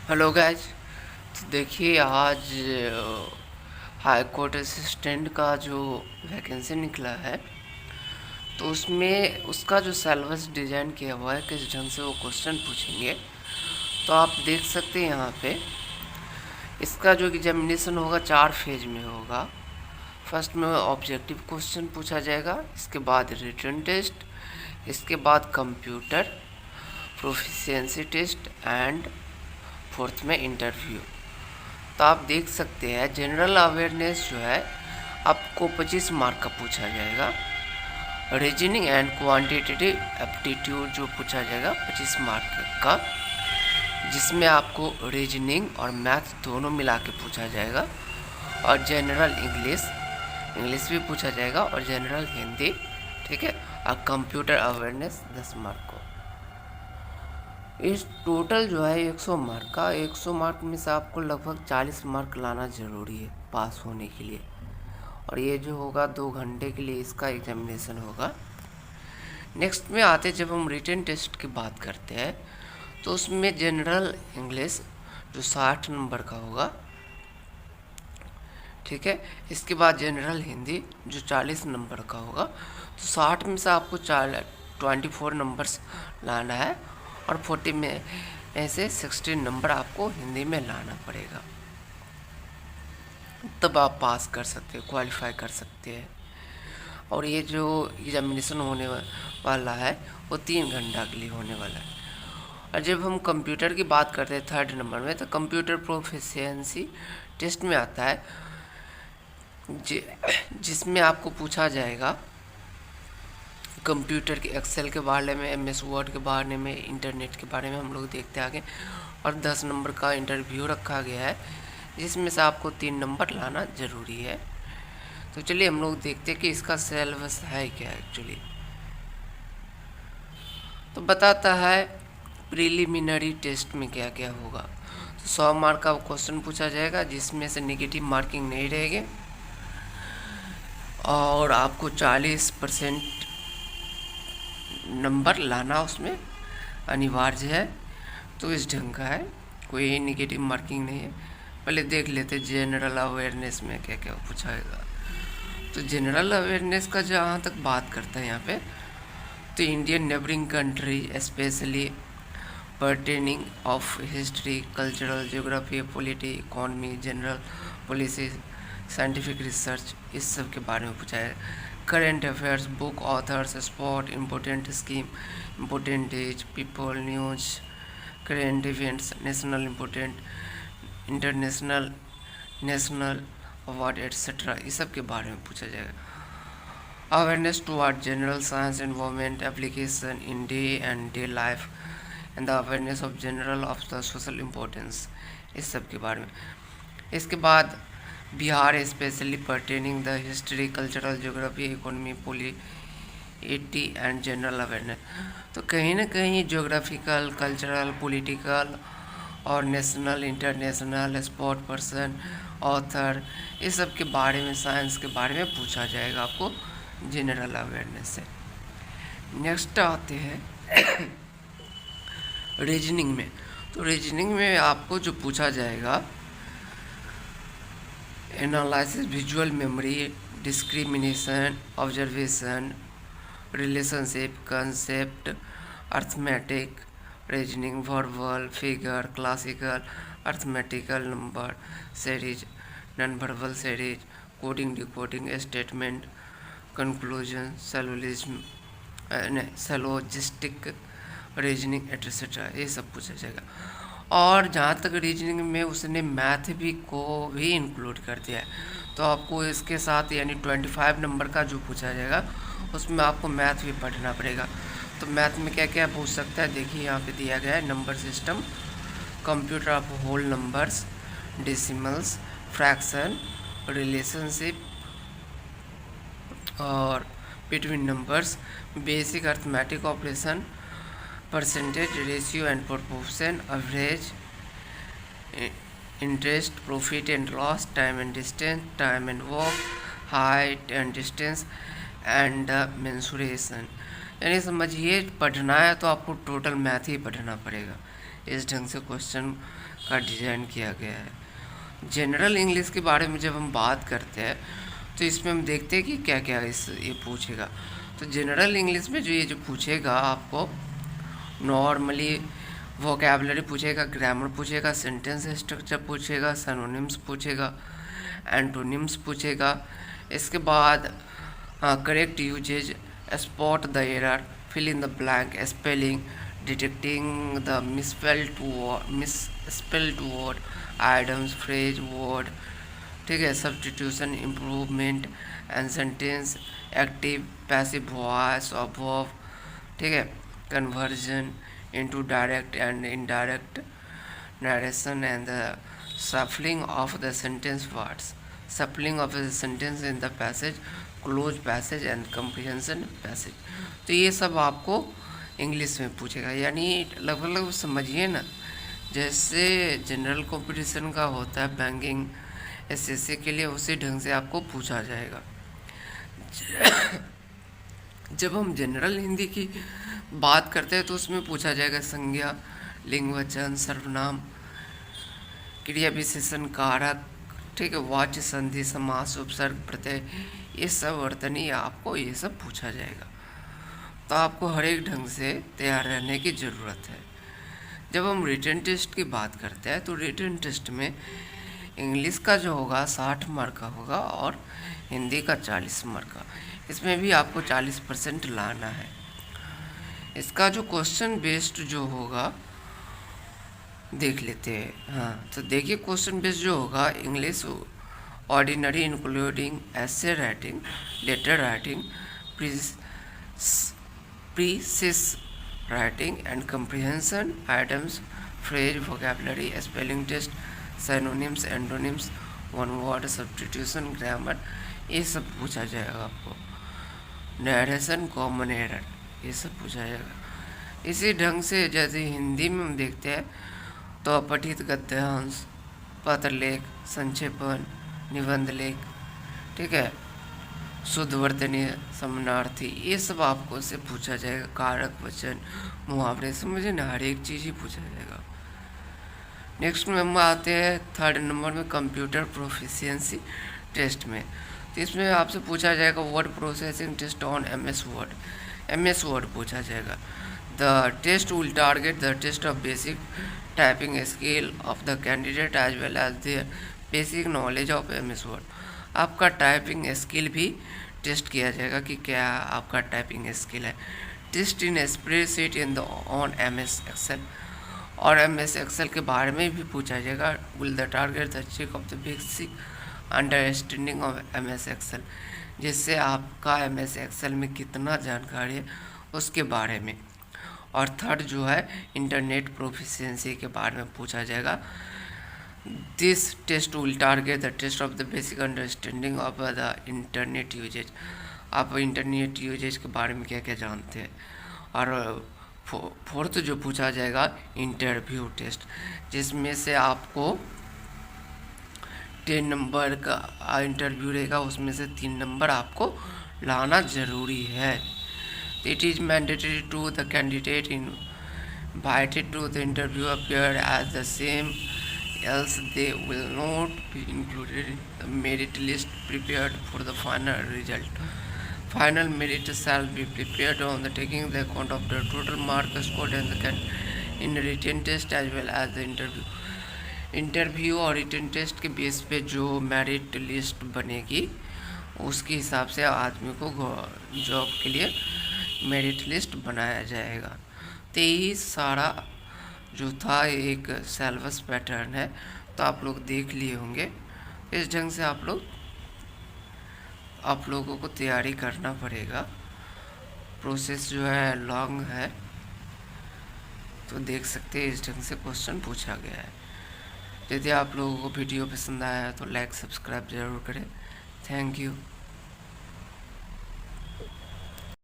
Hello guys. तो देखिए आज हाई कोर्ट असिस्टेंट का जो वैकेंसी निकला है तो उसमें उसका जो सिलेबस डिज़ाइन किया हुआ है किस ढंग से वो क्वेश्चन पूछेंगे। तो आप देख सकते हैं यहाँ पे इसका जो एग्जामिनेशन होगा 4 फेज में होगा। फर्स्ट में ऑब्जेक्टिव क्वेश्चन पूछा जाएगा, इसके बाद रिटन टेस्ट, इसके बाद computer proficiency test and fourth में इंटरव्यू। तो आप देख सकते हैं जनरल अवेयरनेस जो है आपको 25 मार्क का पूछा जाएगा। रीजनिंग एंड क्वांटिटेटिव एप्टीट्यूड जो पूछा जाएगा 25 मार्क का, जिसमें आपको रीजनिंग और मैथ दोनों मिला के पूछा जाएगा। और जनरल इंग्लिश भी पूछा जाएगा और जनरल हिंदी, ठीक है। और कंप्यूटर अवेयरनेस 10 मार्क को। इस टोटल जो है 100 मार्क का, 100 मार्क में से आपको लगभग 40 मार्क लाना ज़रूरी है पास होने के लिए। और ये जो होगा 2 घंटे के लिए इसका एग्जामिनेशन होगा। नेक्स्ट में आते जब हम रिटन टेस्ट की बात करते हैं तो उसमें जनरल इंग्लिश जो 60 नंबर का होगा, ठीक है। इसके बाद जनरल हिंदी जो 40 नंबर का होगा। तो 60 में से आपको 24 नंबर्स लाना है और 40 में ऐसे 16 नंबर आपको हिंदी में लाना पड़ेगा, तब आप पास कर सकते हैं, क्वालिफाई कर सकते हैं। और ये जो एग्जामिनेशन होने वाला है वो 3 घंटा के लिए होने वाला है। और जब हम कंप्यूटर की बात करते हैं 3rd नंबर में, तो कंप्यूटर प्रोफिशिएंसी टेस्ट में आता है जिसमें आपको पूछा जाएगा कंप्यूटर के एक्सेल के बारे में, MS वर्ड के बारे में, इंटरनेट के बारे में हम लोग देखते आगे। और 10 नंबर का इंटरव्यू रखा गया है जिसमें से आपको 3 नंबर लाना ज़रूरी है। तो चलिए हम लोग देखते हैं कि इसका सिलेबस है क्या एक्चुअली। तो बताता है प्रीलिमिनरी टेस्ट में क्या क्या होगा। तो 100 मार्क का क्वेश्चन पूछा जाएगा जिसमें से नेगेटिव मार्किंग नहीं रहेगी और आपको 40% नंबर लाना उसमें अनिवार्य है। तो इस ढंग का है, कोई नेगेटिव मार्किंग नहीं है। पहले देख लेते जनरल अवेयरनेस में क्या क्या पूछाएगा। तो जनरल अवेयरनेस का जहाँ तक बात करता है यहाँ पे, तो Indian neighbouring country specially pertaining of history, cultural, geography, polity, economy, general policy, scientific research, इस सब के बारे में पूछा है। Current affairs, book authors, sport, important scheme, important days, people, news, current events, national important, international, national award etcetera, इस सब के बारे में पूछा जाएगा। Awareness toward general science involvement application in day and day life and the awareness of general of the social importance, इस सब के बारे में। इसके बाद Bihar specially pertaining the history, cultural, geography, economy, polity and general awareness. तो कहीं ना कहीं ज्योग्राफिकल, कल्चरल, पॉलिटिकल और national, international, sport person, author, इस सब के बारे में, साइंस के बारे में पूछा जाएगा आपको जनरल अवेयरनेस से। नेक्स्ट आते हैं रीजनिंग में। तो रीजनिंग में आपको जो पूछा जाएगा analysis, visual memory, discrimination, observation, relationship, concept, arithmetic, reasoning, verbal, figure, classical, arithmetical, number series, non verbal series, coding, decoding, statement, conclusion, syllogistic, reasoning etcetera, ये सब पूछा जाएगा। और जहाँ तक रीजनिंग में उसने मैथ को भी इंक्लूड कर दिया है। तो आपको इसके साथ यानी 25 नंबर का जो पूछा जाएगा उसमें आपको मैथ भी पढ़ना पड़ेगा। तो मैथ में क्या क्या पूछ सकता है, देखिए यहाँ पे दिया गया है। Number system, computer of whole numbers, decimals, fraction, relationship और between numbers, basic arithmetic operation, percentage, ratio and proportion, average, interest, profit and loss, time and distance, time and work, height and distance and mensuration. यानी समझिए पढ़ना है तो आपको total math ही पढ़ना पड़ेगा। इस ढंग से क्वेश्चन का डिज़ाइन किया गया है। जनरल इंग्लिश के बारे में जब हम बात करते हैं तो इसमें हम देखते हैं कि क्या क्या ये पूछेगा। तो जनरल इंग्लिश में जो पूछेगा आपको, नॉर्मली वोकैबुलरी पूछेगा, ग्रामर पूछेगा, सेंटेंस स्ट्रक्चर पूछेगा, सिनोनिम्स पूछेगा, एंटोनिम्स पूछेगा। इसके बाद correct usage, spot the error, fill in the blank, spelling, detecting the misspelled word, items, phrase, word, ठीक है, substitution, improvement and sentence, active passive voice of verb, ठीक है, conversion into direct and indirect narration and the shuffling of the sentence words, shuffling of the sentence in the passage, close passage and comprehension passage। तो ये सब आपको English में पूछेगा, यानी लगभग समझिए ना, जैसे जनरल कंपटीशन का होता है बैंकिंग एसएससी के लिए, उसी ढंग से आपको पूछा जाएगा। जब हम जनरल हिंदी की बात करते हैं तो उसमें पूछा जाएगा संज्ञा, लिंग, वचन, सर्वनाम, क्रिया विशेषण, कारक, ठीक है, वाच्य, संधि, समास, उपसर्ग, प्रत्यय, ये सब वर्तनी आपको ये सब पूछा जाएगा। तो आपको हर एक ढंग से तैयार रहने की ज़रूरत है। जब हम रिटन टेस्ट की बात करते हैं तो रिटन टेस्ट में इंग्लिश का जो होगा 60 मार्क का होगा और हिंदी का 40 मार्क का। इसमें भी आपको 40% लाना है। इसका जो क्वेश्चन बेस्ड जो होगा देख लेते हैं। हाँ, तो देखिए क्वेश्चन बेस्ड जो होगा, English ordinary including essay writing, letter writing, precis writing and comprehension, items, phrase, vocabulary, spelling test, synonyms, antonyms, one word substitution, grammar, ये सब पूछा जाएगा आपको। नरेशन, कॉमन एरर, ये सब पूछा जाएगा। इसी ढंग से जैसे हिंदी में हम देखते हैं तो अपठित गद्यांश, पत्रलेख, संक्षेपण, निबंध लेख, ठीक है, शुद्ध वर्तनीय, समानार्थी, ये सब आपको से पूछा जाएगा। कारक, वचन, मुहावरे, समझे ना, हर एक चीज़ ही पूछा जाएगा। नेक्स्ट में हम आते हैं 3rd नंबर में कंप्यूटर प्रोफिशिएंसी टेस्ट में। तो इसमें आपसे पूछा जाएगा word processing test on MS word पूछा जाएगा। The test will target the test of basic typing skill of the candidate as well as their basic knowledge of MS word. आपका typing skill भी टेस्ट किया जाएगा कि क्या आपका typing skill है। Test in spreadsheet in the on MS Excel, और MS Excel के बारे में भी पूछा जाएगा। Will the target the check of the basic understanding of MS Excel, जिससे आपका MS एक्सेल में कितना जानकारी है उसके बारे में। और 3rd जो है इंटरनेट प्रोफिशिएंसी के बारे में पूछा जाएगा। This test will target the test of the basic understanding of the internet usage. आप इंटरनेट यूजेज के बारे में क्या क्या जानते हैं। और 4th जो पूछा जाएगा इंटरव्यू टेस्ट, जिसमें से आपको 10 नंबर का इंटरव्यू रहेगा, उसमें से 3 नंबर आपको लाना ज़रूरी है। It is mandatory to the candidate invited to the interview appear as the same, else they will not be included in the merit list prepared for the final result. Final merit shall be prepared on the taking the account of the total mark scored in the written test as well as the interview और written test के base पे जो merit list बनेगी उसके हिसाब से आदमी को जॉब के लिए मेरिट लिस्ट बनाया जाएगा। तो यही सारा जो था एक सिलेबस पैटर्न है, तो आप लोग देख लिए होंगे। इस ढंग से आप लोगों को तैयारी करना पड़ेगा। प्रोसेस जो है लॉन्ग है, तो देख सकते हैं इस ढंग से क्वेश्चन पूछा गया है। यदि आप लोगों को वीडियो पसंद आया तो लाइक सब्सक्राइब ज़रूर करें। Thank you.